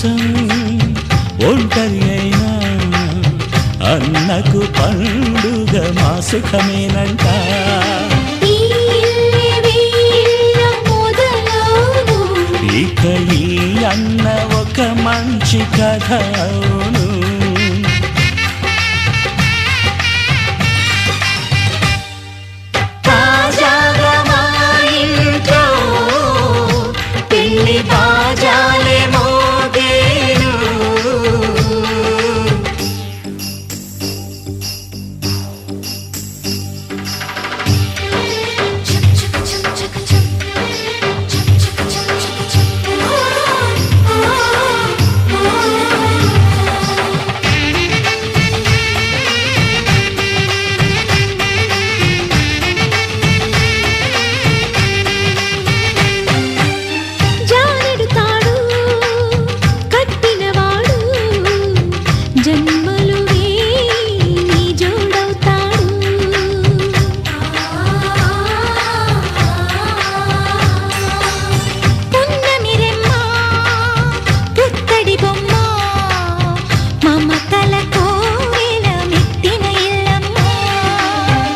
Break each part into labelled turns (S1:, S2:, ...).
S1: కోసం ఒంటరి అయినా అన్నకు పండుగ మా సుఖమేనంట. ఇక ఈ అన్న ఒక మంచి కథ అవును.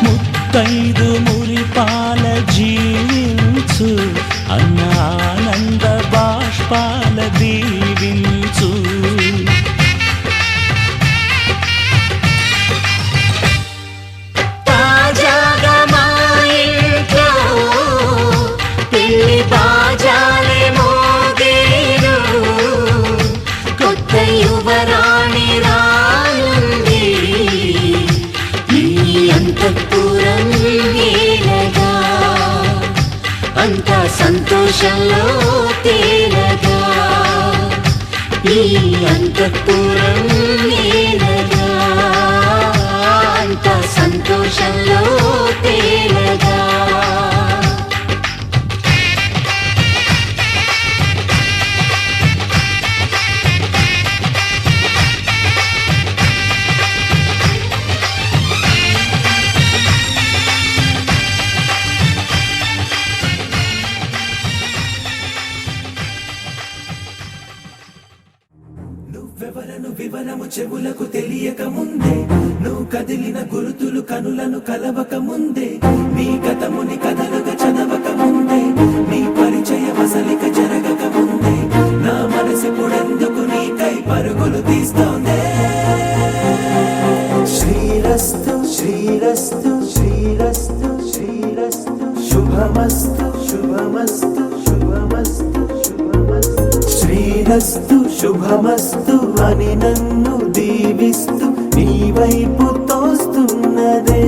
S1: ముత్తైదు మురిపాల జీవించు అన్న ఆనంద బాష్పాల దీవించు. తాజాగా మా ఇంట్లో పెళ్లి బాజాలే మోగేను, కొత్త యువరాణి రానుంది ఈ అంతఃపురం ఏలగా, అంతా సంతోషంలో తేలగా. ఈ అంతఃపురం ఏలగా, అంతా సంతోషంలో తేలగా.
S2: నువ్వెవరను వివరము చెవులకు తెలియక ముందే, నువ్వు కదిలిన గురుతులు కనులను కలవక ముందే, నీ గతముని కథలుగా చదవక ముందే, నీ పరిచయ వసలిక జరగక ముందే, నా మనసు పొడెందుకు నీకై పరుగులు తీస్తోందే. శ్రీరస్తు శ్రీరస్తు శ్రీరస్తు శ్రీరస్తు శుభమస్తు శుభమస్తు శుభమస్తు శుభమస్తు. శ్రీరస్తు శుభమస్తు అని నన్ను దీవిస్తూ నీ వైపు తోస్తున్నదే.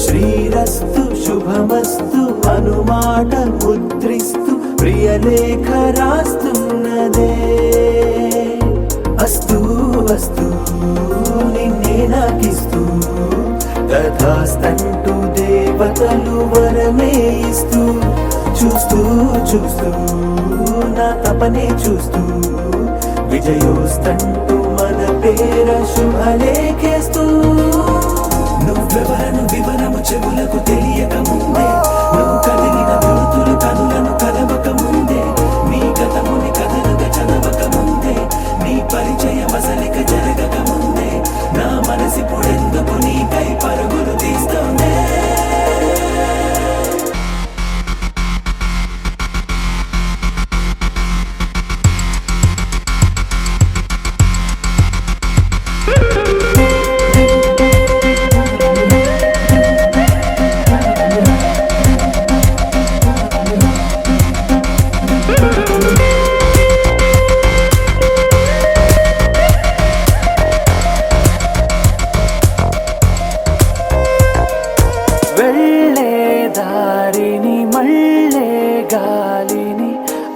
S2: శ్రీరస్తు శుభమస్తు అనుమాట ముద్రిస్తూ ప్రియలేఖ రాస్తున్నదే. అస్తు అస్తు నిన్నే నాకిస్తూ తథాస్తంటూ దేవతలు వరమే ఇస్తూ, చూస్తూ చూస్తూ నా తపనే చూస్తూ విజయోస్తంటూ మన పేర శుభలేఖేస్తూ. నువ్వెవరను వివరము చెవులకు తెలియక ముందే, నువ్వు కదిలిన గుర్తులు కనులను కలవక ముందే, నీ గతముని కథలుగా చదవక ముందే, నీ పరిచయ వసలిక జరగక ముందే, నా మనసి పొడెందుకు నీకై పరుగులు తీస్తోందే.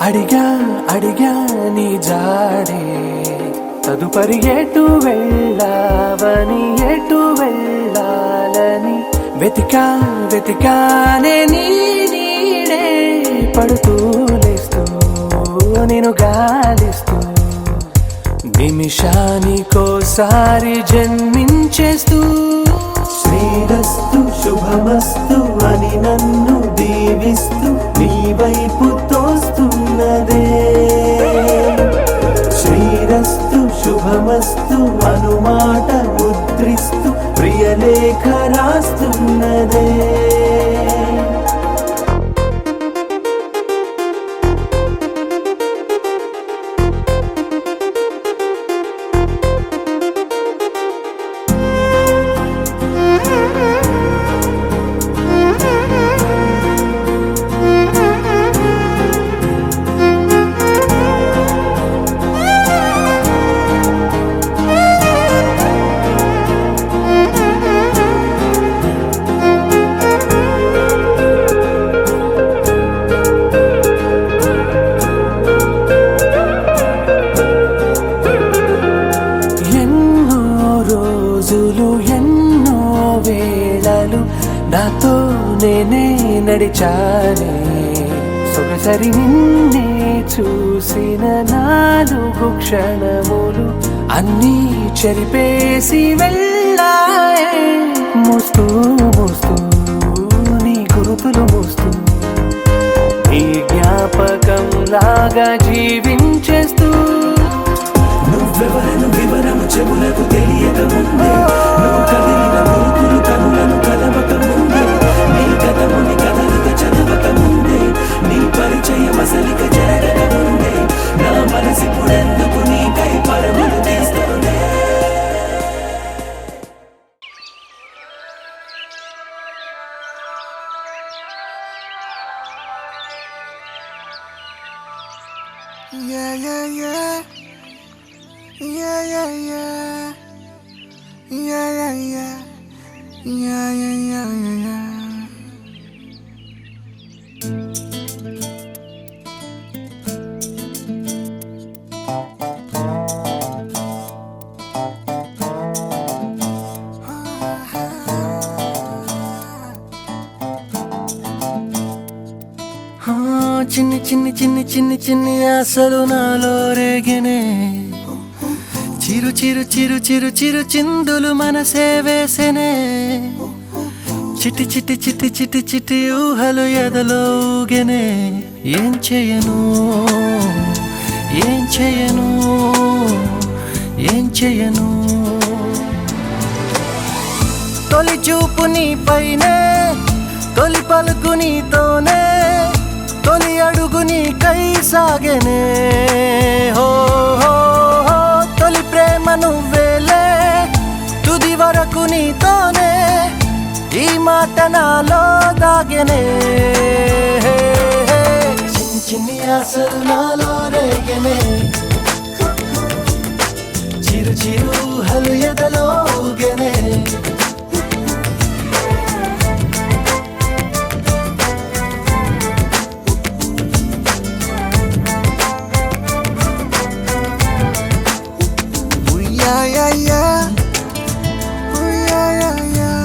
S2: అడిగా అడిగా నీ జాడే, తదుపరి ఎటు వెళ్ళావని ఎటు వెళ్ళాలని వెతికా వెతికానే నీ నీడే పడుతూ లేస్తూ నేను గాలిస్తూ నిమిషానికోసారి జన్మించేస్తూ. శ్రీరస్తు శుభమస్తు అని నన్ను దీవిస్తూ నీ వైపు తోస్తున్నదే. రోజులు ఎన్నో వేళలు నాతో నేనే నడిచానే సొగసరి నిన్నే చూసిన 4 క్షణములు అన్నీ చెరిపేసి వెళ్ళాయే మోస్తూ మోస్తూ నీ గురుతులు మోస్తూ నీ జ్ఞాపకం లాగా జీవించేస్తూ నువ్వెవరను వివరము చెవులకు తెలియక ముందే నువ్వు కదిలిన గురుతులు కనులను కలవక ముందే నీ కథముని కథలుగా చదవక ముందే నీ పరిచయం అసలిక జరగక ముందే నా మనసిప్పుడెందుకు నీకై పరుగులు తీస్తూనే
S3: Yeah, yeah, yeah. Yeah, yeah, yeah. Yeah, yeah, yeah. Yeah, yeah, yeah, yeah, yeah. చిన్ని చిన్ని చిన్ని చిన్ని చిన్ని ఆశలు నాలో రేగినే చిరు చిరు చిరు చిరు చిరు చిందులు మనసే వేసెనే చిట్టి చిట్టి చిట్టి చిట్టి చిట్టి ఊహలు ఎదలో ఊగెనే ఏం చేయను ఏం చేయను ఏం చేయను తొలి చూపు నీ పైనే తొలి పలుకు నీతోనే తొలి అడుగు నీకై సాగెనే హో హో హో తొలి ప్రేమ నువ్వేలే తుది వరకు నీతోనే ఈ మాట నాలో దాగెనే చిన్ని చిన్ని ఆశలు నాలో రేగెనే చిరు చిరు ఊహలు ఎదలో ఊగెనే Yeah, yeah, yeah. Oh, yeah, yeah, yeah.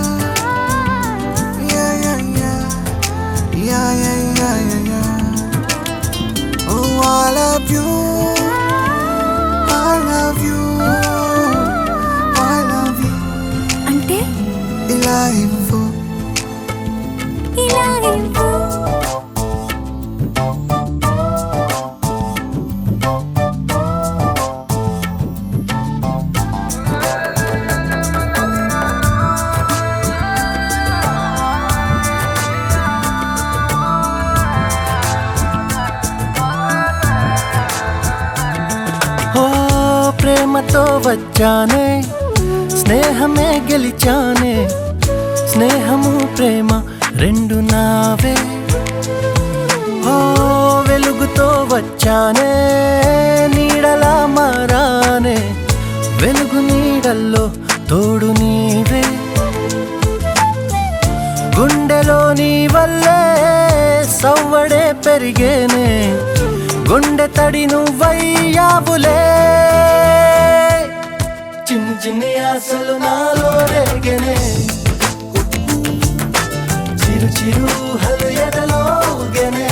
S3: Yeah, yeah, yeah. Yeah, yeah, yeah, yeah, yeah. Oh, I love you. I love you. I love you.
S1: అంటే
S3: ఇలా ఇవ్వు.
S1: ఇలా ఇవ్వు.
S2: ప్రేమతో వచ్చానే స్నేహమే గెలిచానే స్నేహము ప్రేమ రెండు నావే ఓ వెలుగుతో వచ్చానే నీడలా మారానే వెలుగు నీడల్లో తోడు నీవే గుండెలో నీ వల్లే సవ్వడే పెరిగేనే గుండె తడి నువ్వయ్యావులే చిన్ని చిన్ని ఆశలు నాలో రేగెనే చిరు చిరు ఊహలు ఎదలో ఊగెనే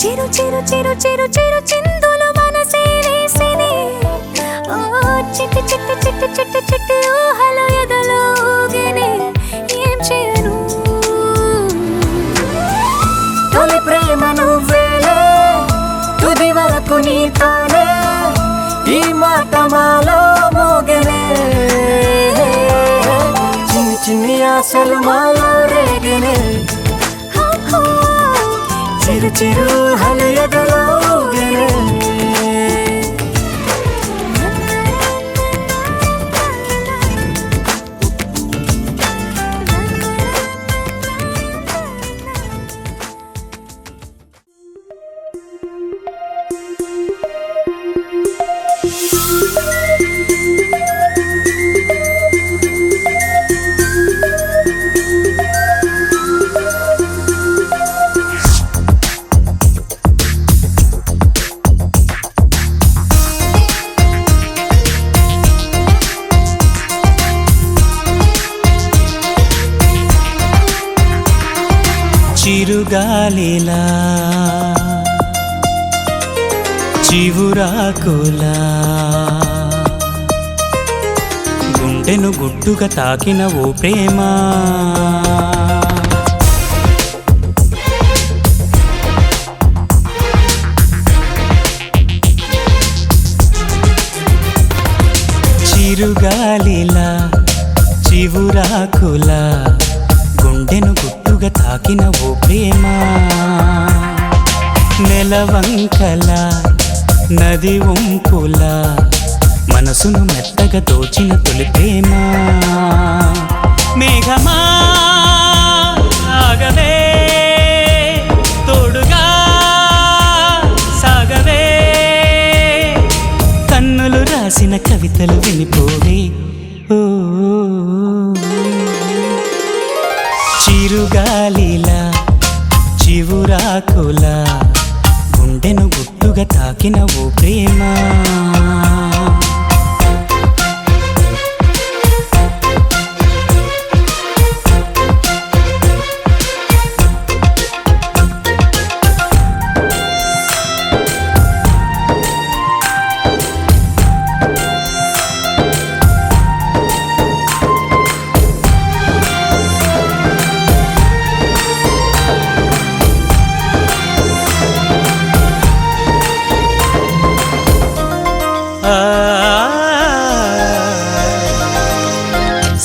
S1: చిరు చిరు చిరు చిరు చిరు చిందులు మనసే వేసినే ఓ చిట్టి చిట్టి చిట్టి చిట్టి చిట్టి ఊహల ఎదలో ఊగెనే ఏం చేయను
S3: తొలి ప్రేమ నువ్వేలే తుది వరకు నీతోనే ఈ మాట మాలో మోగెనే చిన్ని చిన్ని ఆశలు మాలో రేగెనే చిరు చిరు హలి ఎదలో ఊగెనే
S4: చిరుగాలిలా చివురాకులా గుండెను గుట్టుగా తాకిన ఓ ప్రేమ చిరుగాలిలా చివురాకులా గుండెను గుట్టుగా తాకిన ఓ ప్రేమ నెలవంకల నది వంపుల మనసును మెత్తగా దోచిన తొలి ప్రేమ మేఘమా ఆగవే తోడుగా సాగవే కన్నులు రాసిన కవితలు వినిపోవే ఓ చిరుగాలిలా చివురాకులా గుండెను గుట్టుగా తాకిన ఓ ప్రేమ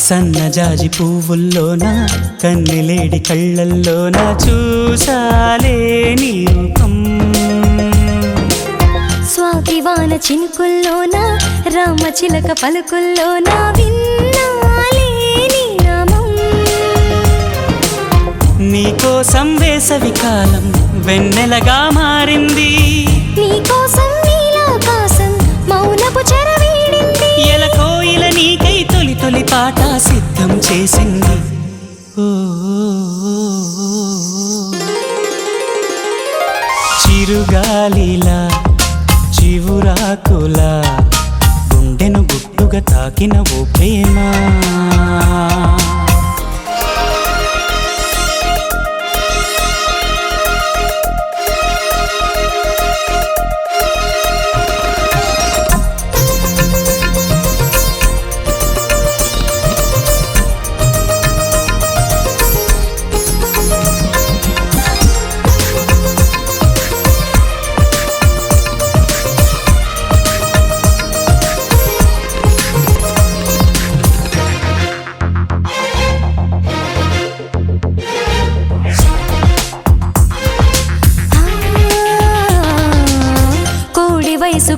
S4: సన్నజాజి పువ్వుల్లోన కన్నెలేడి కళ్ళల్లోన చూసాలే నీ రూపం
S1: స్వాతివాన చినుకుల్లోన రామచిలక పలుకుల్లోన విన్నాలే నీ నామం
S4: నీకోసం వేసవి కాలం వెన్నెలగా మారింది
S1: నీకోసం నీలాకాశం మౌనపు చెరవీడింది
S4: ఎల కోయిల నీకై తొలి తొలి పాట సిద్ధం చేసింది ఓ చిరుగాలిలా చివురాకులా గుండెను గుట్టుగా తాకిన ఓ ప్రేమ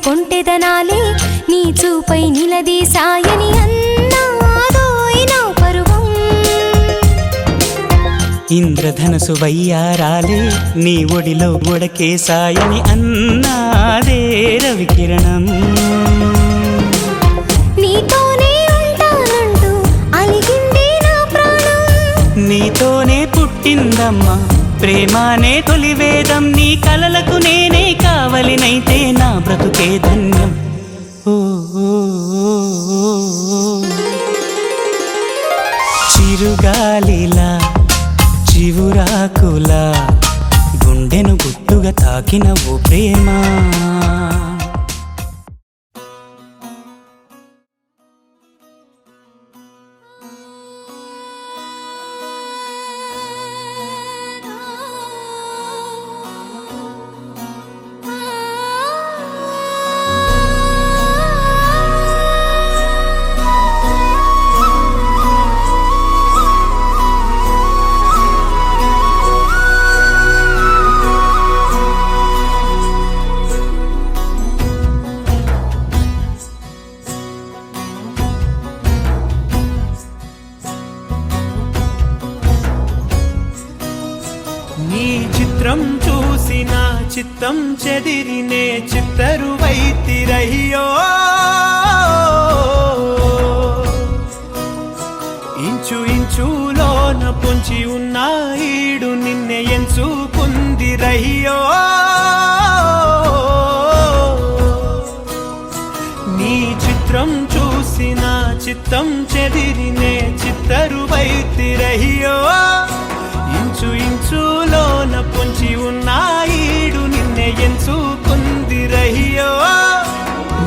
S1: కొంటెదనాలే నీ చూపై నిలదీసాయని అన్నాదోయినా పరువం
S4: ఇంద్రధనసు వయ్యారాలే నీ ఒడిలో ముడకేసాయని అన్నాదే రవికిరణం
S1: నీతోనే ఉంటానంటూ అలిగిందే నా ప్రాణం
S4: నీతోనే పుట్టిందమ్మా ప్రేమానే తొలి వేదం నీ కలలకు నేనే కావలినైతే నా బ్రతుకే ధన్యం ఓ చిరుగాలిలా చివురాకులా గుండెను గుట్టుగా తాకి తాకిన ఓ ప్రేమ. నీ చిత్రం చూసి నా చిత్తం చెదిరినే చిత్తరువైతిరయ్యో. ఇంచు ఇంచులోన పొంచి ఉన్న ఈడు నిన్నే ఎంచుకుందిరయ్యో. నీ చిత్రం చూసి నా చిత్తం చెదిరినే చిత్తరువైతిరయ్యో. ఇంచు ఇంచులోన పొంచి ఉన్న ఈడు నిన్నే ఎంచుకుందిరయ్యో.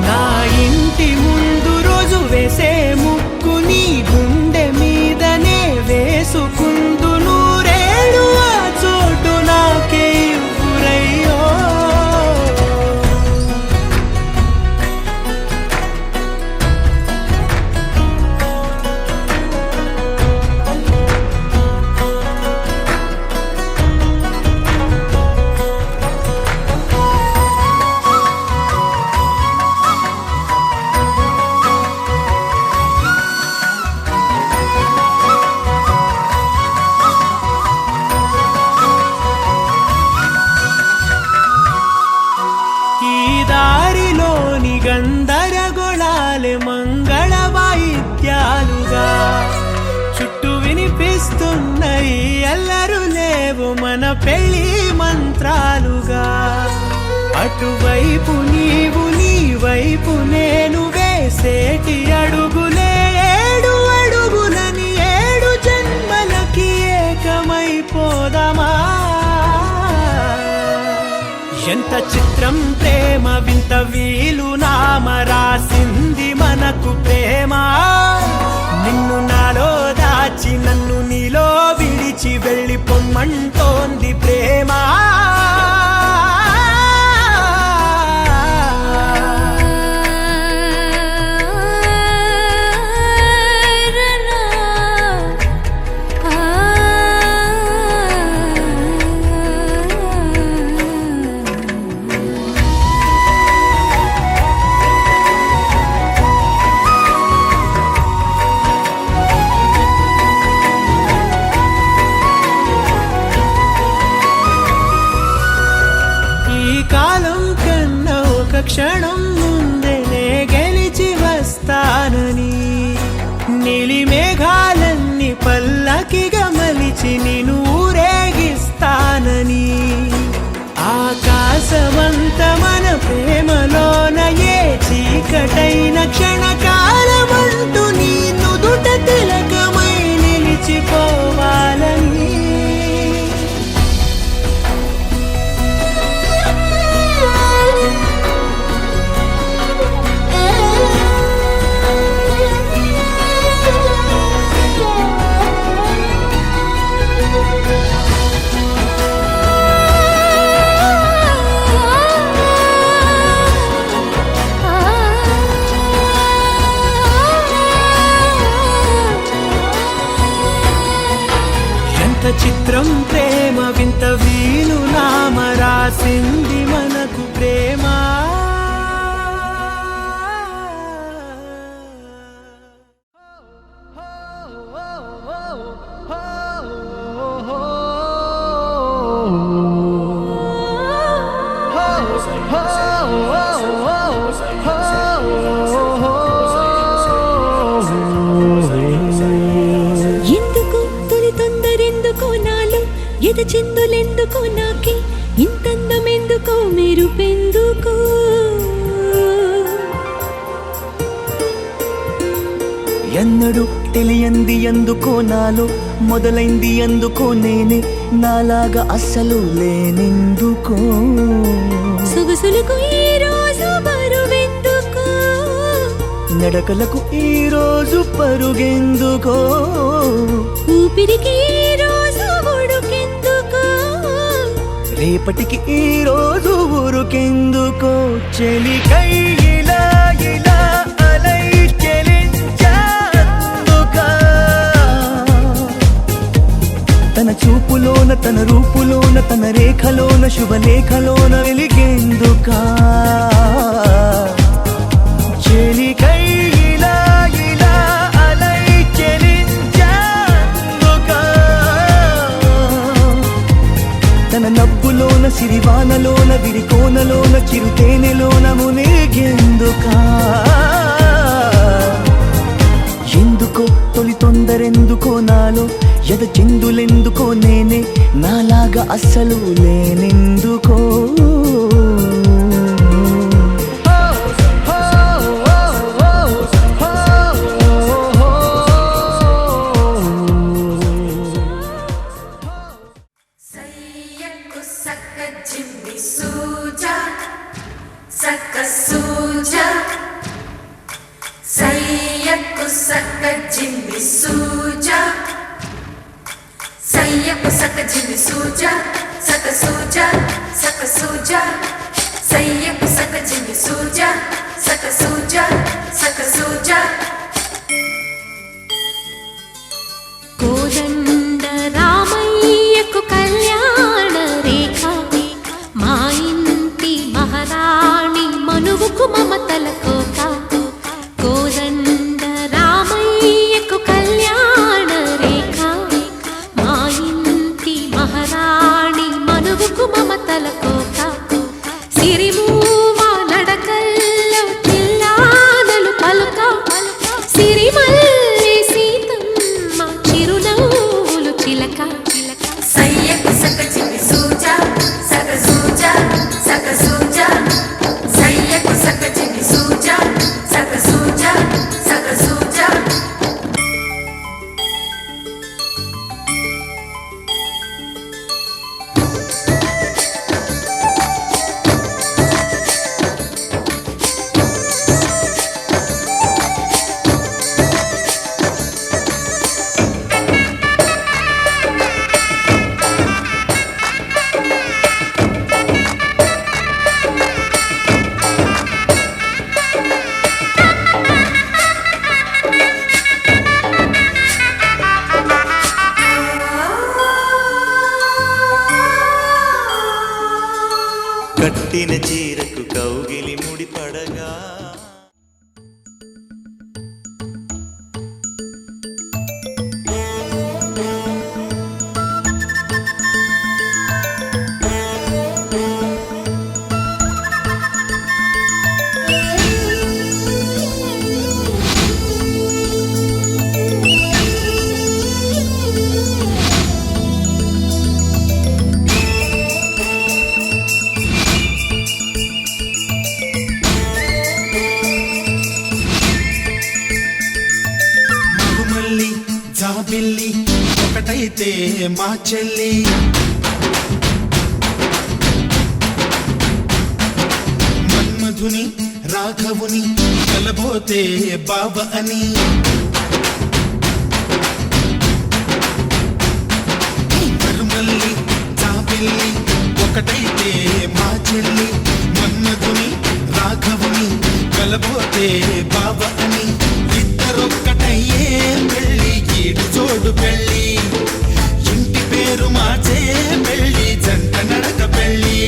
S4: నా ఇంటి ముందు రోజు వేసే ముక్కు నీ గుండె మీదనే వేసుకుందు నూరేడు ఆ చోటు నాకే ఇవ్వురయ్యో. దారిలోని గందరగోళాలే మంగళ వాయిద్యాలుగా చుట్టూ వినిపిస్తున్నాయి. అల్లరు లేవు మన పెళ్లి మంత్రాలుగా. అటువైపు నీవు నీ వైపు నేను వేసేటి అడుగులే ఏడు అడుగులని ఏడు జన్మలకి ఏకమైపోదామా. ఎంత చిత్రం ప్రేమ వింత వీలు నామ రాసింది మనకు ప్రేమ. నిన్ను నాలో దాచి నన్ను నీలో విడిచి వెళ్ళిపోమ్మంటోంది ప్రేమ. క్షణం ముందేనే గెలిచి వస్తానని నీలి మేఘాలన్నీ పల్లకిగా మలిచి నిన్ను ఊరేగిస్తానని. ఆకాశమంత మన ప్రేమలోన ఏ చీకటైన క్షణకాలమంటూ నీ నుదుట తిలకమై నిలిచిపోవాలని. చిత్రం ప్రేమ వింత వీలు నామ రాసింది మనకు ప్రేమ.
S1: ఎద చిందులెందుకో నాకే ఇంతందమెందుకో మెరుపెందుకో.
S3: ఎన్నడు తెలియంది ఎందుకో నాలో మొదలైంది ఎందుకో నేనే నాలాగా అస్సలు లేనెందుకో
S1: సొగసులకు ఈ రోజు బరువెందుకు
S3: నడకలకు ఈ రోజు పరుగెందుకో
S1: ఊపిరికి ఈ రోజు ఉడుకెందుకు
S3: రేపటికి ఈ రోజు ఊరుకెందుకో చెలికై ఇలా ఇలా అలై చెలించాందుకా తన చూపులోన తన రూపులోన తన రేఖలోన శుభలేఖలోన వెలిగేందుకా చెలికై ఇలా ఇలా అలై చెలించాందుకా తన నవ్వులోన సిరివానలోన విరికోనలోన చిరుతేనెలోన మునిగేందుకా ఎందుకో తొలి తొందరెందుకో నాలో ఎద చిందులెందుకో నేనే నాలాగా అస్సలు లేనెందుకో
S1: సయ్యకు సక్క జిమ్మి సూజా సక్క సూజా సయ్యకు సక్క జిమ్మి సూజా సయ్యకు సక్క జిమ్మి సూజా సక్క సూజా సక్క సూజా సయ్యకు సక్క జిమ్మి సూజా సక్క సూజా సక్క సూజా కోదండ రామయ్యకు కళ్యాణ రేఖ మా ఇంటి మహారాణి మనువుకు మమతల కోక కోదండ రామయ్యకు కళ్యాణ రేఖ మా ఇంటి మహారాణి మనువుకు మమతల కోక సిరిమూవ నడకల్లో చిల్లానలు పలుక సిరిమల్లి సీతమ్మ చిరునవ్వులు చిలక సయ్యకు సక చిన్ని సూజా సక సూజా సక సూజా సయ్యకు సక చిన్ని సూజా సక సూజా సక సూజా
S5: కట్టిన చీరకు కౌగిలి ముడిపడగా
S2: మగుమల్లి జాబిల్లి ఒకటైతే మా చెల్లి మన్మధుని రాఘవుని కలబోతే బావ అని మరుమల్లి జాబిల్లి ఒకటైతే మా చెల్లి మన్మధుని రాఘవుని కలబోతే బావ అని ఇద్దరొక్కటయ్యే పెళ్ళి ఈడు జోడు పెళ్ళి ఇంటి పేరు మార్చే పెళ్ళి జంట నడక పెళ్ళి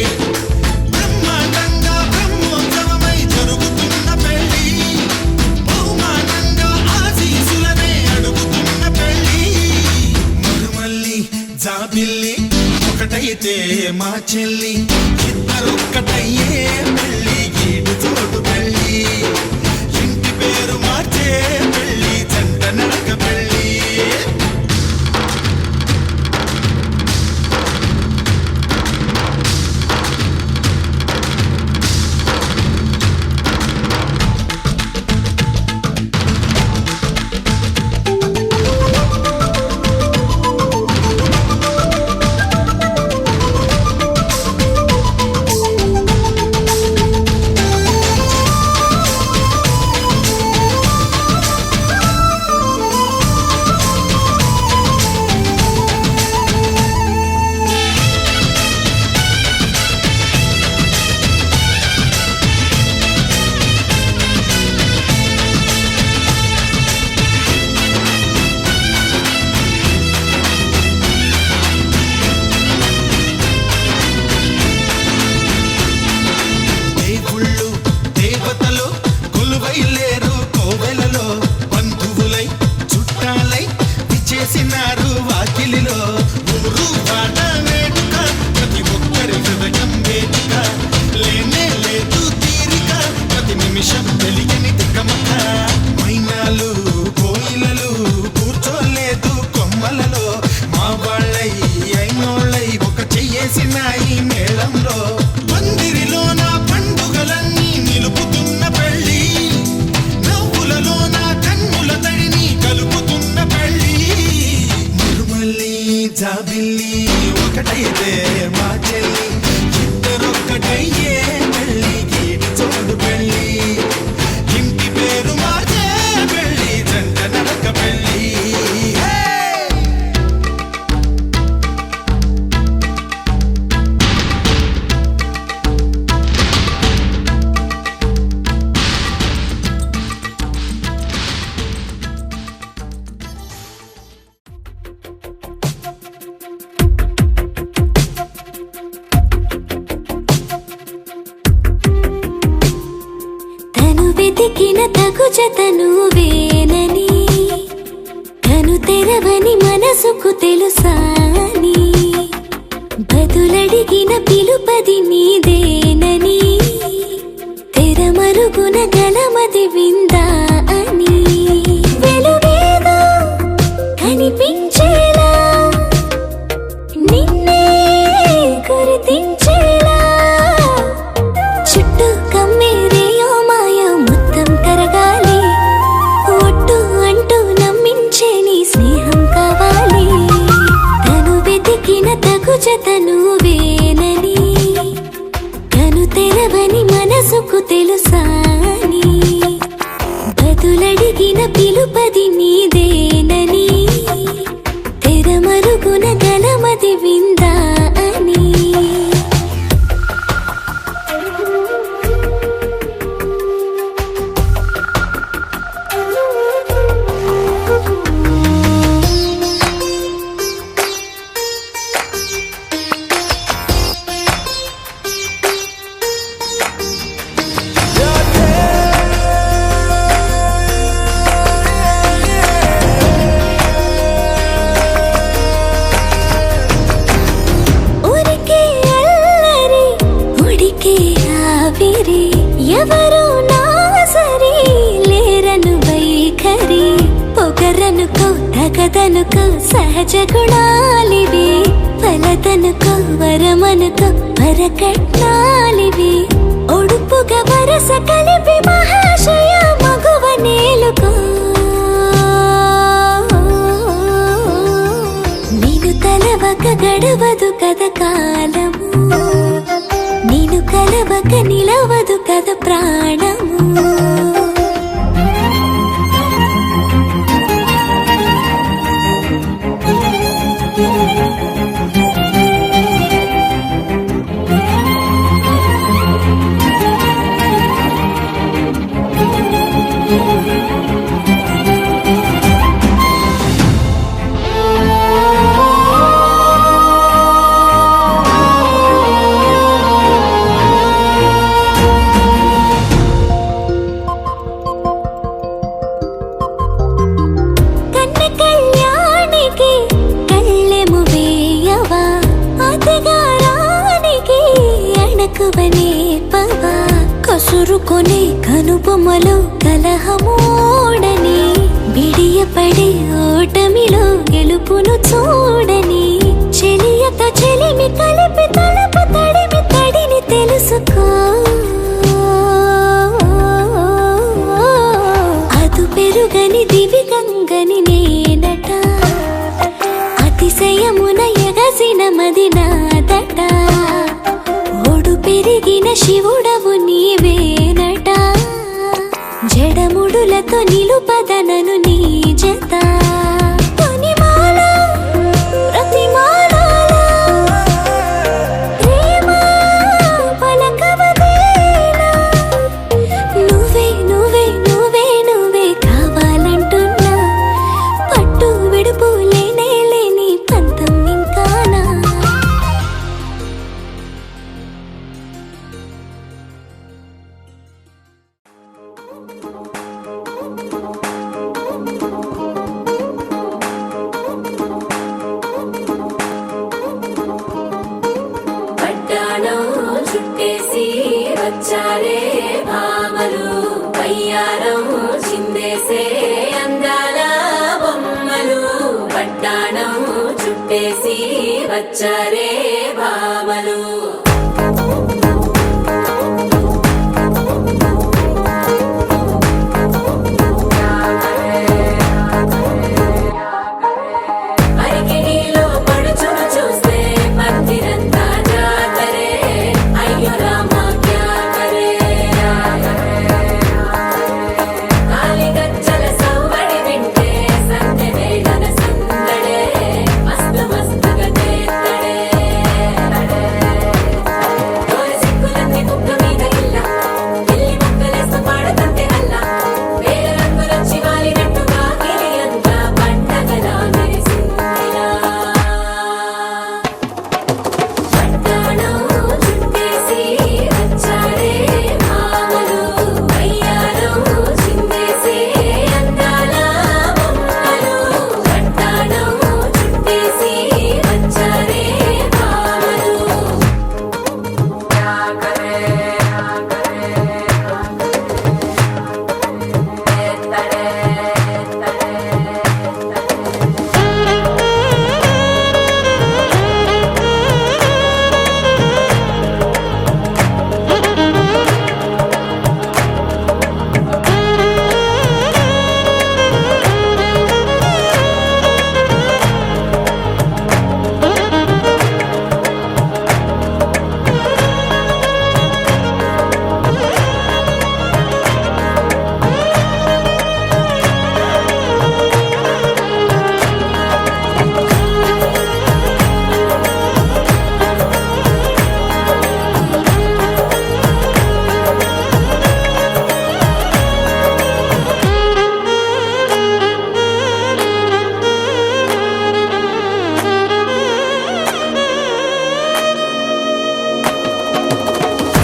S2: బ్రహ్మాండంగా బ్రహ్మోత్సవమై జరుగుతున్న పెళ్ళి బహుమానంగా ఆశీసులనే అడుగుతున్న పెళ్ళి మరుమల్లి జాబిల్లి ఒకటైతే మా చెల్లి ఇద్దరొక్కటయ్యే పెళ్ళి ఈడు జోడు పెళ్ళి ఇంటి పేరు మార్చే పెళ్ళి జంట నడక పెళ్ళి
S1: వెతికిన తగు జత నువ్వేనని కను తెరవని మనసుకు తెలుసాని బదులడిగిన పిలుపది నీదేనని తెరమరుగున గలమది విందా అని వెలుగేదో కనిపించేలా నిన్నే గుర్తించేలా చుట్టూ కమ్మేరేయో మాయ మొత్తం కరగాలి ఒట్టు అంటూ నమ్మించే నీ స్నేహం కావాలి తను వెతికిన తగు జత నువ్వేనని కను తెరవని మనసుకు తెలుసాని బదులడిగిన పిలుపది నీదేనని తెరమరుగున గలమది విందా అని ఊరికే అల్లరి ఉడికే ఆవిరి ఎవరు నా సరి లేరను వైఖరి పొగరనుకో తగదనుకో సహజ గుణాలివి ఫలదనుకో వరమనుకో వరకట్నాలివి ఒడుపుగా వరస కలిపి మహాశయ మగువ నేలుకో నీను తలవక గడవదు కద కాలము నీను కలవక నిలవదు కద ప్రాణము కన్న కళ్యాణికి కళ్ళెము వేయవా అతగారానికి అణకువనే పవా కసురుకొనే కనుబొమ్మలో కలహమోడని బిడియపడే ఓటమిలో గెలుపును చూడని చెలియతో చెలిమి కలిపి తలపు తడిమి తడిని తెలుసుకో అదు పెరుగని దివి గంగని నేనట అతిశయమున ఎగసిన మది నాదట ఓడు పెరిగిన శివుడవు నీవేనట జడముడులతో నిలుపదనను నీ జత తొనిమాల ప్రతిమాలాల ప్రేమ పలకవదేలా నువ్వే నువ్వే నువ్వే నువ్వే కావాలంటున్నా పట్టు విడుపు లేనే లేని పంతం ఇంకానా
S6: పట్టాణం చుట్టేసి వచ్చారే భామలు పయ్యారం చిందేసే అందాల బొమ్మలు పట్టాణం చుట్టేసి వచ్చారే భామలు అరికిడిలో పడుచును చూస్తే భక్తిరంతా జాతరే అయ్యో రామ క్యా కరే కాలిగజ్జల సవ్వడి వింటే సంధ్య వేళన సందడే మస్తు మస్తుగా చేస్తడే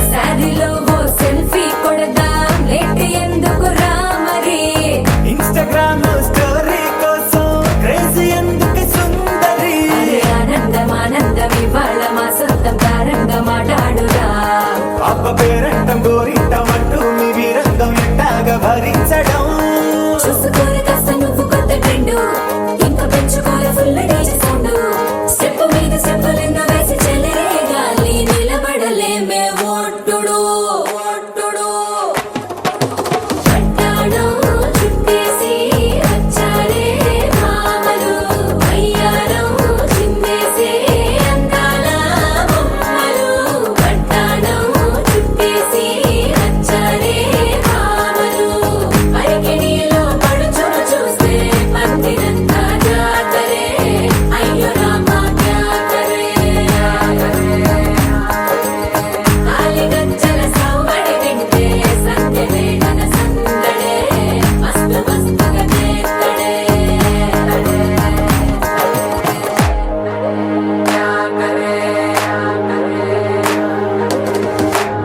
S6: శారీలో ఓ సెల్ఫీ కొడదాం లేట్ ఎందుకు రా మరి
S2: ఇన్స్టాగ్రామ్ స్టోరీ కోసం క్రేజీ ఎందుకు సుందరి
S6: అరే ఆనందం ఆనందం ఇవాళ మా సొంతం తారంగా మాట్లాడురా
S2: అబ్బ పేరంటం గోరింటం అంటూ మీ వీరంగం ఎట్టాగా భరించడం
S6: చూసుకోరు కాస్త నువ్వు కొత్త ట్రెండ్ ఇంకా పెంచుకోలే ఫుల్ డీజే సౌండ్ స్టెప్ మీద స్టెప్పులెన్నో వేసి చెలే గాలి నిలబడలేమే ఒట్టుడు ఒట్టుడు పట్టాడు చుట్టేసి వచ్చారే మామలు అయ్యారం చిందేసే అందాల బొమ్మలు పట్టాడు చుట్టేసి వచ్చారే మామలు పరికిణీలో పడుచును చూస్తే పందిరంతా జాతరే అయ్యో రామా క్యా కరే కాలిగజ్జల సవ్వడి వింటే సత్యమే ఘన సందడే మస్తు మస్తుగా చేస్తడే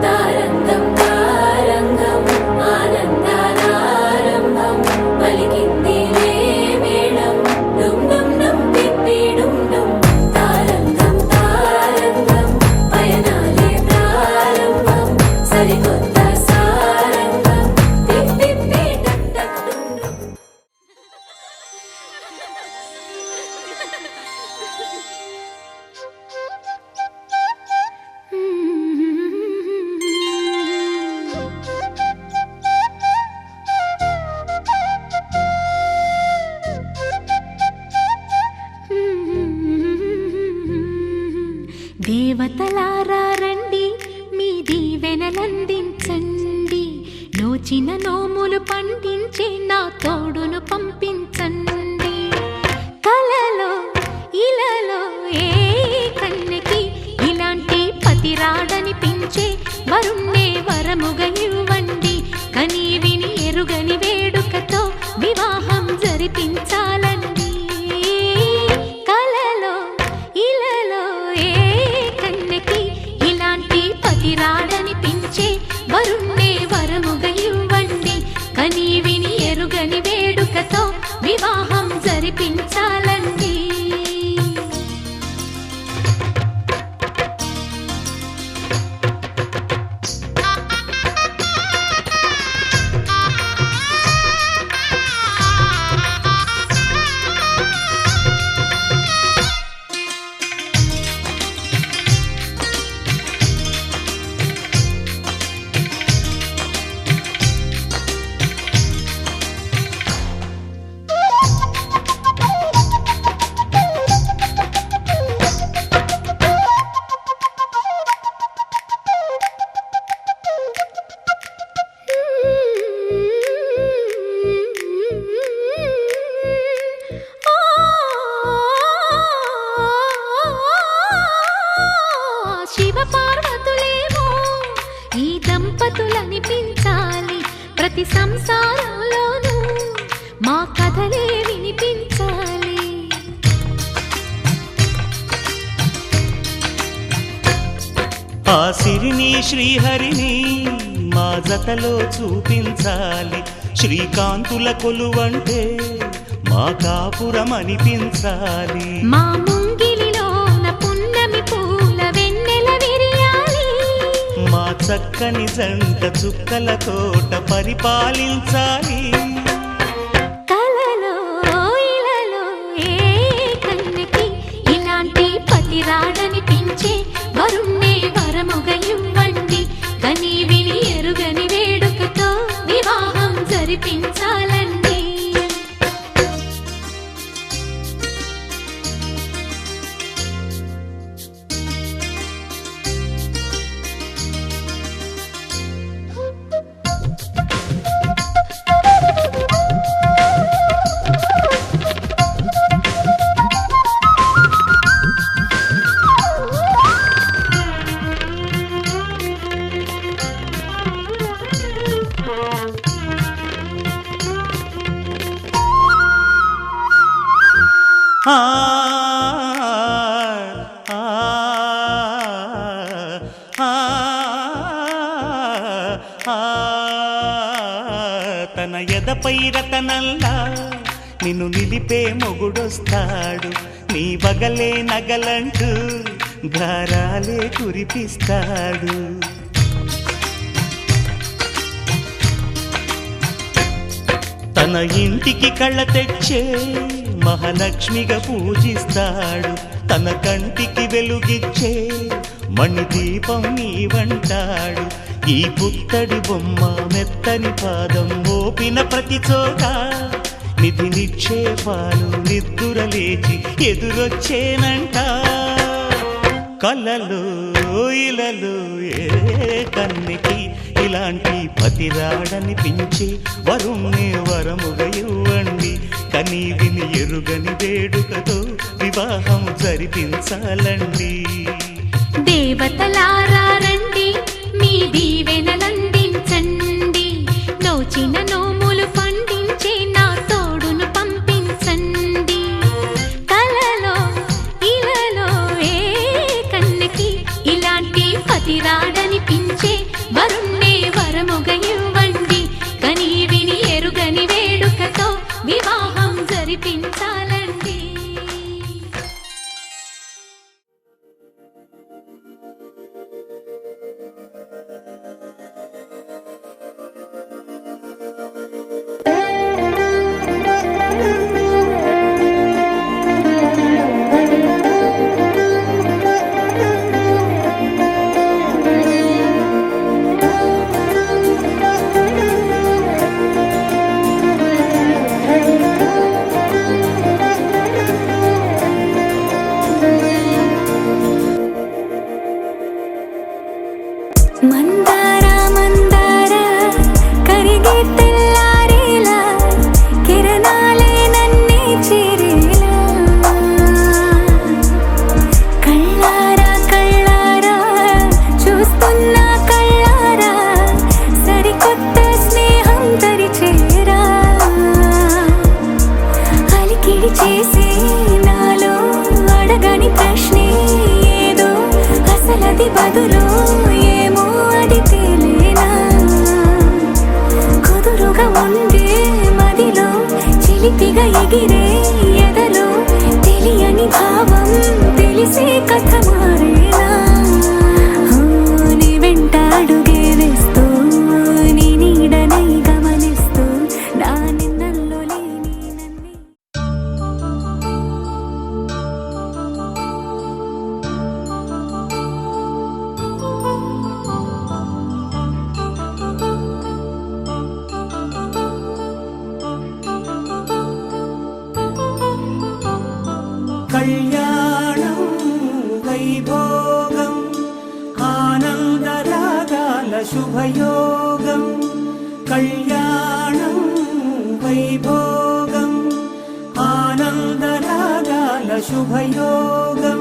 S6: తారంగం తారంగం ఆనందానారంభం పలికింది మేడం డుమ్ డుమ్ డుమ్ తిప్పి డుమ్ డుమ్ తారంగం తారంగం పయనాలే ప్రారంభం సరికొత్త సారంగం తిప్పి టక్ టక్ డుమ్ డుమ్
S1: దేవతలారా రండి మీ దీవెనలందించండి నోచిన నోములు పండించే నా తోడును పంపించండి కలలో ఇలలో ఏ కన్నెకి ఇలాంటి పతి రాడనిపించే వరుణ్ణే వరముగా ఇవ్వండి కని విని ఎరుగని వేడుకతో వివాహం జరిపించాలండి కలలో ఇలలో ఏ కన్నెకి ఇలాంటి పతి రాడనిపించే వరుణ్ణే వరముగా ఇవ్వండి కని విని ఎరుగని వేడుకతో వివాహం జరిపించాలండి దంపతులనిపించాలి ప్రతి సంసారంలోనూ మా కథలే వినిపించాలి.
S4: ఆ సిరిని శ్రీహరిని మా జతలో చూపించాలి. శ్రీకాంతుల కొలువంటే మా కాపురం అనిపించాలి.
S1: మా ముంగిలిలోన పున్నమి పూల వెన్నెల విరియాలి.
S4: మా చక్కని జంట చుక్కల తోట పరిపాలించాలి.
S1: కలలో ఇలలో ఏ కన్నకి ఇలాంటి పతి రాడనిపించే వరుణ్ణే వరముగా ఇవ్వండి. కని విని ఎరుగని వేడుకతో వివాహం జరిపించాలండి.
S4: ఆ ఆ ఆ తన ఎదపై రతనల్లా నిన్ను నిలిపే మొగుడొస్తాడు. నీ బగలే నగలంటూ గారాలే కురిపిస్తాడు. తన ఇంటికి కళ్ళ తెచ్చే మహాలక్ష్మిగా పూజిస్తాడు. తన కంటికి వెలుగిచ్చే మణిదీపం నీవంటాడు. ఈ పుత్తడి బొమ్మ మెత్తని పాదం మోపిన ప్రతి చోట నిధి నిక్షేపాలు నిద్దురలేచి ఎదురొచ్చేనంట. కలలో ఇలలో ఏ కన్నికి ఇలాంటి పతిరాడనిపించి వరుణ్ణే వరముగా ఇవ్వండి. కని విని ఎరుగని వేడుకతో వివాహం జరిపించాలండి.
S1: దేవతలారా రండి, మీ దీవెనలందించండి. నోచిన నోములు పండించే నా తోడును పంపించండి. కలలో ఇలలో ఏ కన్నకి ఇలాంటి పతిరాడనిపించే వరుణ్ణే వరముగా ఇవ్వండి. కని విని ఎరుగని వేడుకతో వివాహం జరిపించాలండి. మందార మందార కరిగే తెల్లారేలా కిరణాలే నన్నే చేరేలా. కళ్ళారా కళ్ళారా చూస్తున్నా కళ్ళారా సరికొత్త స్నేహం తరిచేరా. అలికిడి చేసే నాలో అడగని ప్రశ్నే ఏదో అసలది బదులు ఏమో అది తేలేనా. కుదురుగా ఉండే మదిలో చిలిపిగా ఎగిరే ఎదలో తెలియని భావం తెలిసే కథ మారేనా. నీ వెంట అడుగే వేస్తూ నీ నీడనై గమనిస్తూ నా నిన్నల్లో లేని నన్నే.
S2: కళ్యాణం వైభోగం ఆనందరాగాల శుభయోగం. కళ్యాణం వైభోగం ఆనందరాగాల శుభయోగం.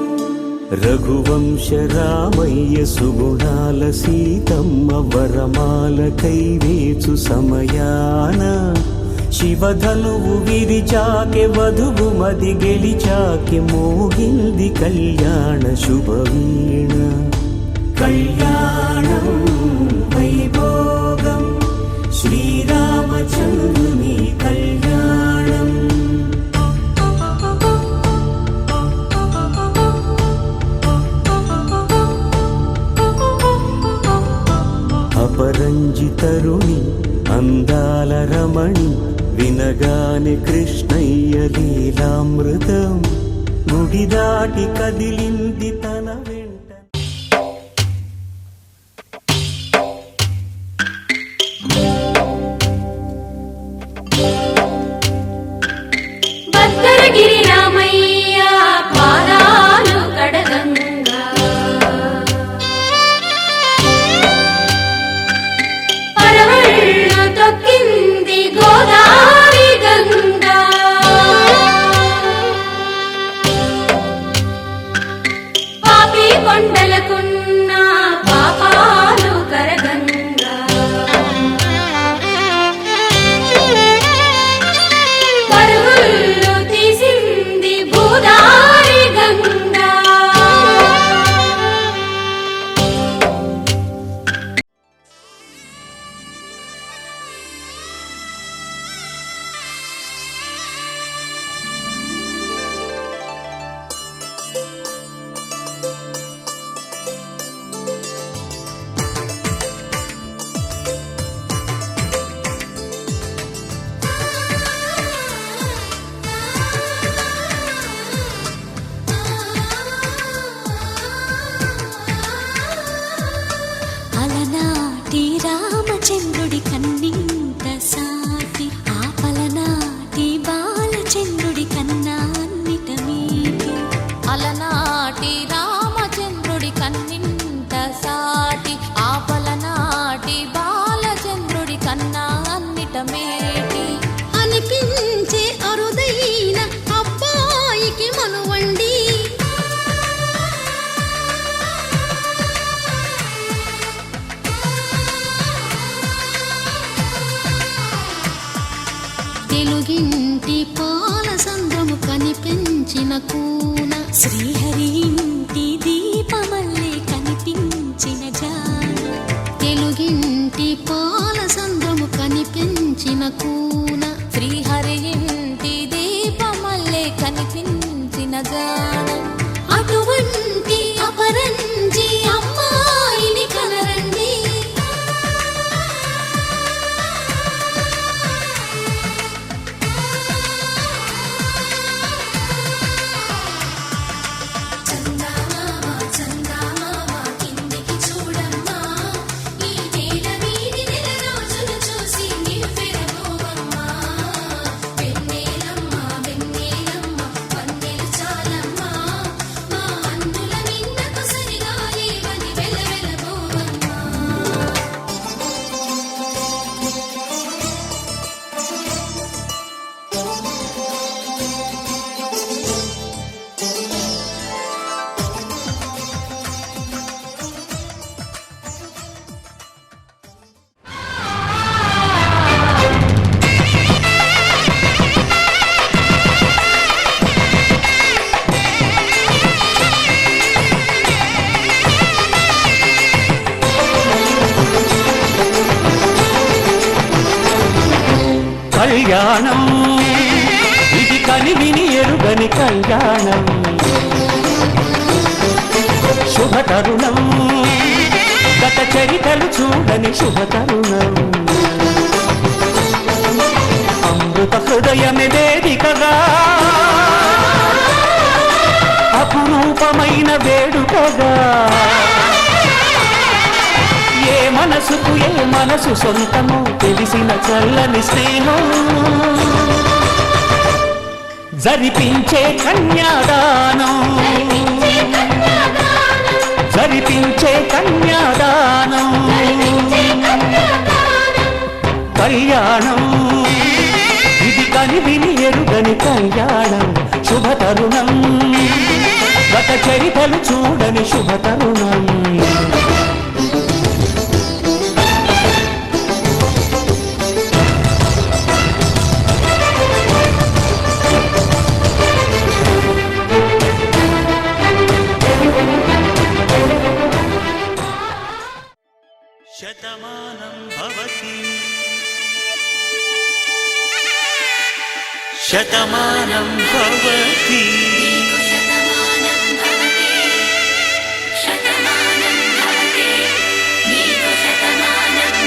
S2: రఘువంశ రామయ్య సుగుణాల సీతమ్మ వరమాల కైవేచు సమయాన శివధనువు విరిచాకె వధువు మది గెలిచాకె మోగింది కళ్యాణ శుభవీణ. కళ్యాణం వైభోగం శ్రీరామచంద్రుని కళ్యాణం.
S7: అపరంజి తరుణి అందాల రమణి వినగానే కృష్ణయ్య లీలామృతం గుడి దాటి కదిలింది తన వెంట.
S6: భద్రగిరి రామయ్య పాదాలు కడగంగా పరవళ్ళు తొక్కింది గోదావరి గంగా పాపి కొండలకున్న పాపాలు కరగంగా పరుగులు తీసింది భూదారి గంగా
S1: అలనాటి రామచంద్రుడి కన్నింత సాటి ఆపలనాటి బాలచంద్రుడి కన్నా అన్నిట మీటి. అలనాటి రామచంద్రుడి కన్నింత సాటి ఆపలనాటి బాలచంద్రుడి కన్నా అన్నిట మేటి. అనిపించే అరుదైన అబ్బాయికి మనువండి తెలుగింటి పాల సంద్రము కనిపించిన కూన శ్రీహరి ఇంటి దీపమల్లే కనిపించిన జాన. తెలుగింటి పాల సంద్రము కనిపించిన కూన శ్రీహరి ఇంటి దీపమల్లే కనిపించిన జాన. అటువంటి అపరంజి అమ్మాయిని కనరండి
S7: కళ్యాణం ఇది కనివిని ఎరుగని కళ్యాణం శుభతరుణం గత చరితలు చూడని శుభతరుణం అమృత హృదయమే వేదికగా అపురూపమైన వేడుకగా ఏ మనసుకు ఏ మనసు సొంతము తెలిసిన చల్లని స్నేహం జరిపించే కన్యాదానం జరిపించే కన్యాదానం కళ్యాణం ఇది కనివిని ఎరుగని కళ్యాణం శుభతరుణం గత చరితలు చూడని శుభతరుణం
S5: శతమానం భవతి శతమానం భవతి
S6: శతమానం భవతి నీకు శతమానం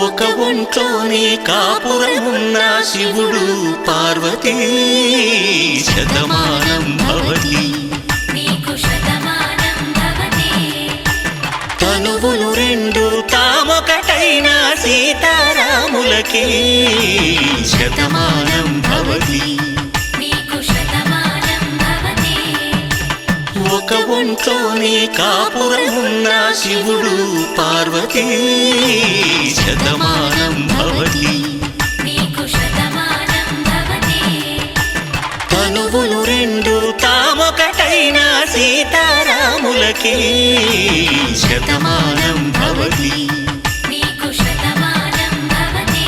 S5: ఒక ఒంట్లోనే కాపురమున్న శివుడు పార్వతీ శతమానం భవతి
S6: నీకు శతమానం భవతి
S5: తనువులు రెండు తామొకటైన సీతారాములకి శతమానం భవతి
S6: నీకు శతమానం భవతి
S5: ఒక ఒంట్లోనే కాపురమున్న శివుడు పార్వతీ శతమానం భవతి
S6: నీకు శతమానం భవతి
S5: తనువులు రెండు తామొకటైన సీతారాములకి శతమానం భవతి
S6: నీకు శతమానం భవతి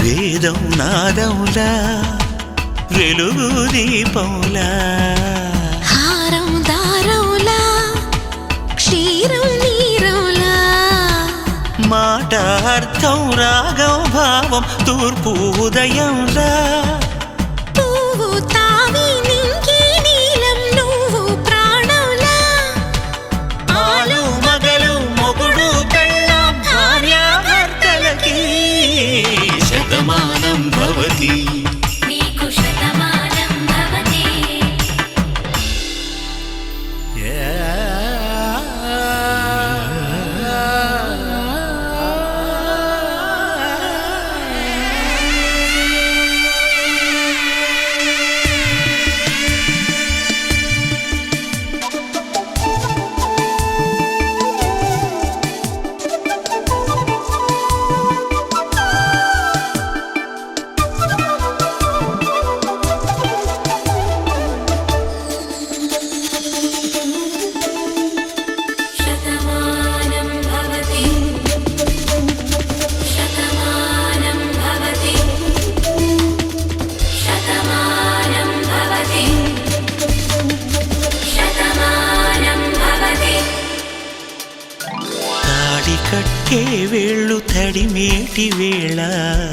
S5: వేదం నాదములా వెలుగు దీపంలా
S1: హారం దారంలా క్షీరం నీరంలా
S5: మాట అర్థం రాగం భావం తూర్పు ఉదయంలా
S1: పువ్వు తావి నింగి నీలం నువ్వు ప్రాణంలా
S5: ఆలు మగలు మొగుడు పెళ్ళాం భార్యాభర్తలకి శతమానం భవతి
S6: నీకు శతమానం భవతి శతమానం భవతి శతమానం భవతి శతమానం భవతి శతమానం భవతి
S5: తాడి కట్టే వేళ్ళు తడిమేటి వేళ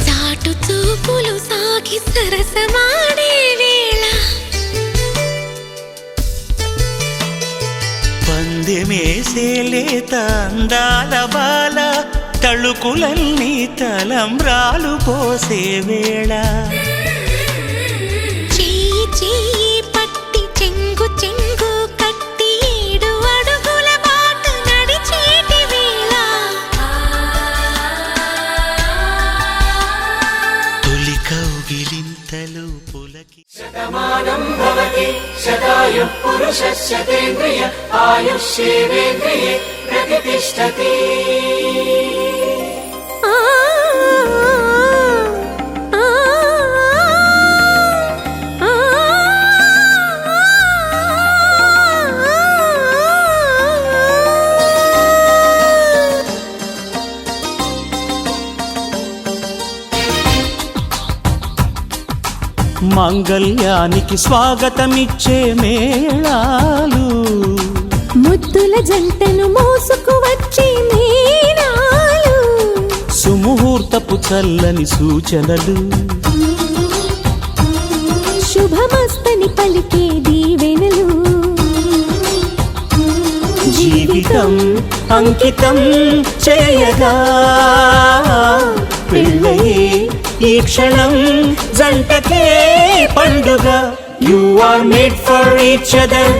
S1: చాటు చూపులు సాగి సరసమాడే వేళ
S5: పందెమేసేలేత అందాల బాల తళుకులన్నీ తలంబ్రాలు పోసే వేళ
S1: చెయ్యి చెయ్యి పట్టి చెంగు చెంగు కట్టి 7 అడుగుల బాట నడిచేటి వేళ
S5: తొలి కౌగిలింతలు పులకి
S2: శతమానం భవతి శతాయుః పురుషः శతేంద్రియ ఆయుష్యేవేంద్రియే ప్రతిష్టతి
S1: ఆ ఆ ఆ
S7: మంగళ్యానికి స్వాగతమిచ్చే మేళాలు
S1: ముద్దుల జంటను మోసుకు వచ్చే మీనాలు
S7: సుముహూర్తపు చల్లని సూచనలు
S1: శుభమస్తని పలికే దీవెనలు
S7: జీవితం అంకితం చేయగా పెళ్ళయే ఈ క్షణం జంటకే పండుగ you are made for each other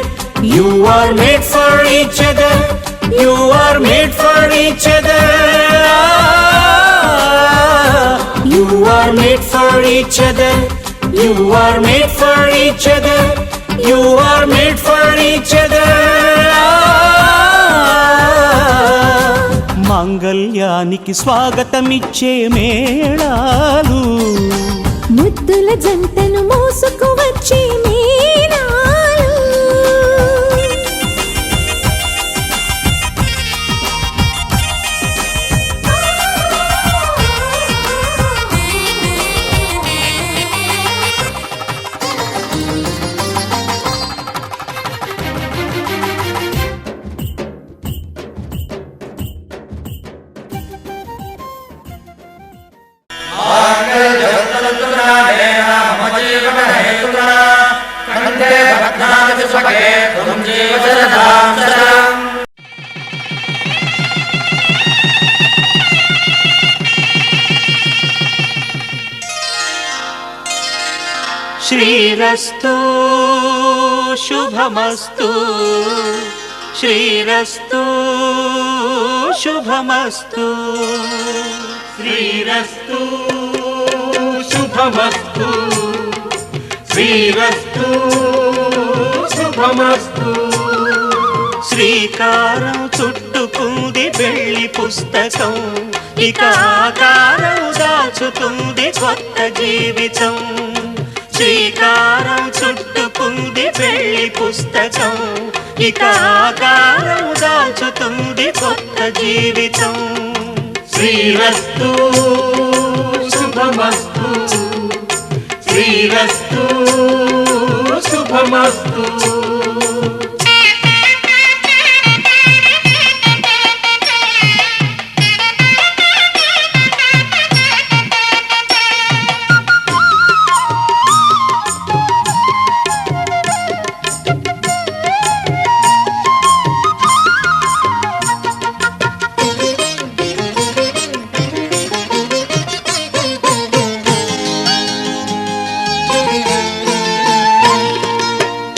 S7: you are made for each other you are made for each other you are made for each other you are made for each other you are made for each other
S4: మాంగళ్యానికి స్వాగతమిచ్చే మేళాలు
S1: ముద్దుల జంటను మోసుకు వచ్చే మీనాలు
S5: శ్రీరస్తు శుభమస్తు శ్రీరస్తు శుభమస్తు శ్రీరస్తు శుభమస్తు శ్రీరస్తు శుభమస్తు శ్రీకారం చుట్టుకుంది పెళ్లి పుస్తకం ఇక ఆకారం దాచుతుంది కొత్త జీవితం శ్రీకారం చుట్టుకుంది పెళ్లి పుస్తకం ఇక ఆకారం దాచుతుంది కొత్త జీవితం శ్రీరస్తు శుభమస్తు శ్రీరస్తు శుభమస్తు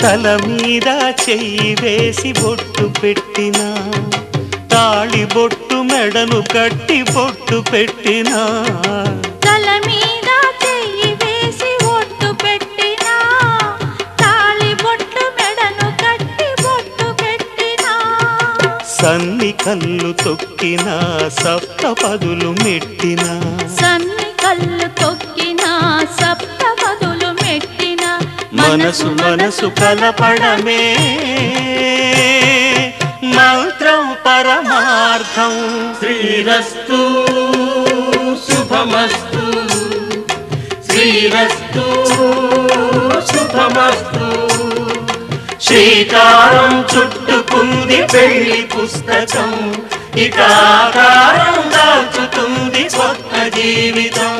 S5: తల మీద చెయ్యి వేసి బొట్టు పెట్టినా తాళి బొట్టు మెడను కట్టి బొట్టు పెట్టినా
S1: తల మీద చెయ్యి వేసి బొట్టు పెట్టినా తాళి బొట్టు మెడను కట్టి బొట్టు పెట్టినా
S5: సన్ని కళ్ళు తొక్కినా సప్త పదులు మెట్టినా
S1: సన్ని కళ్ళు తొక్కినా సప్త పదులు మెట్టినా
S5: మనసు మనసు కలపడమే మంత్రం పరమార్థం శ్రీరస్తు శుభమస్తు శ్రీరస్తు శుభమస్తు శ్రీకారం చుట్టుకుంది పెళ్లి పుస్తకం ఇక ఆకారం దాచుతుంది కొత్త జీవితం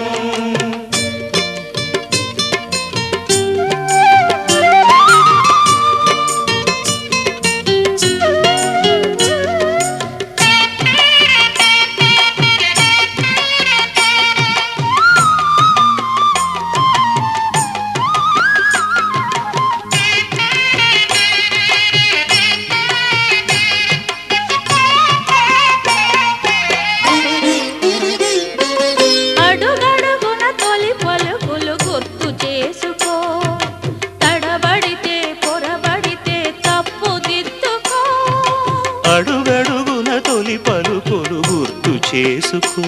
S5: అడుగడుగున తొలి పలుకులు గుర్తు చేసుకో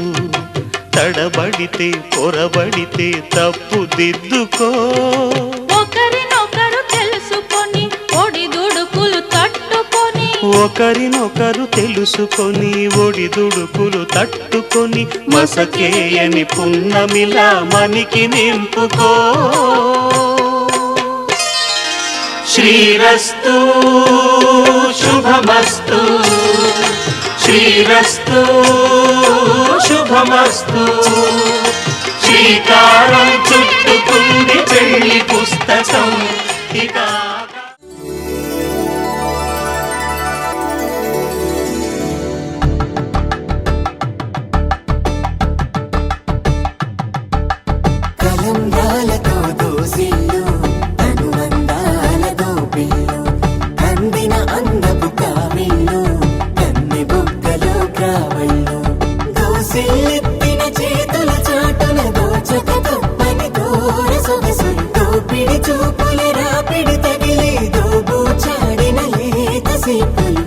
S5: తడబడితే పొరబడితే తప్పు దిద్దుకో
S1: ఒకరినొకరు తెలుసుకొని ఒడిదుడుకులు తట్టుకొని
S5: ఒకరినొకరు తెలుసుకొని ఒడిదుడుకులు తట్టుకొని మసకేయని పున్నమిలా మనికి నింపుకో శ్రీరస్తు శుభమస్తు శ్రీరస్తు శుభమస్తు శ్రీకారం చుట్టుకుంది పెళ్లి పుస్తకం ఇక
S3: కలంబ్రాలతో దోసిల్లు అనుబంధాలతో పిల్లు అందిన అందపు కావిళ్ళు కన్ని బుగ్గలు క్రావళ్ళు దోసిల్లెత్తిన చేతుల చాటున దోచక తప్పని దూర సొగసు దోపిడి చూపుల రాపిడి తగిలి దోబూచాడిన లేత సీపులు